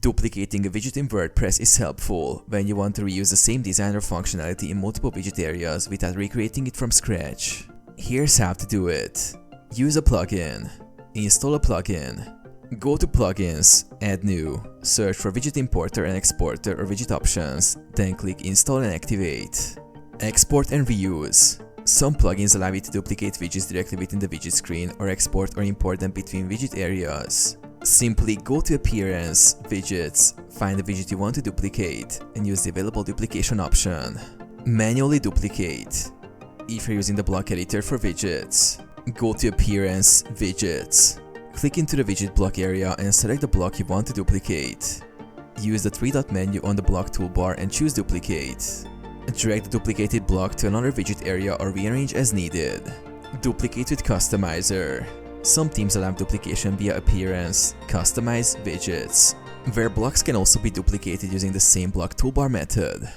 Duplicating a widget in WordPress is helpful when you want to reuse the same design or functionality in multiple widget areas without recreating it from scratch. Here's how to do it. Use a plugin. Install a plugin. Go to Plugins, Add New, search for Widget Importer and Exporter or Widget Options, then click Install and Activate. Export and reuse. Some plugins allow you to duplicate widgets directly within the widget screen or export or import them between widget areas. Simply go to Appearance, Widgets, find the widget you want to duplicate, and use the available duplication option. Manually duplicate. If you're using the block editor for widgets, go to Appearance, Widgets. Click into the widget block area and select the block you want to duplicate. Use the three-dot menu on the block toolbar and choose Duplicate. Drag the duplicated block to another widget area or rearrange as needed. Duplicate with Customizer. Some themes allow duplication via Appearance, Customize, Widgets, where blocks can also be duplicated using the same block toolbar method.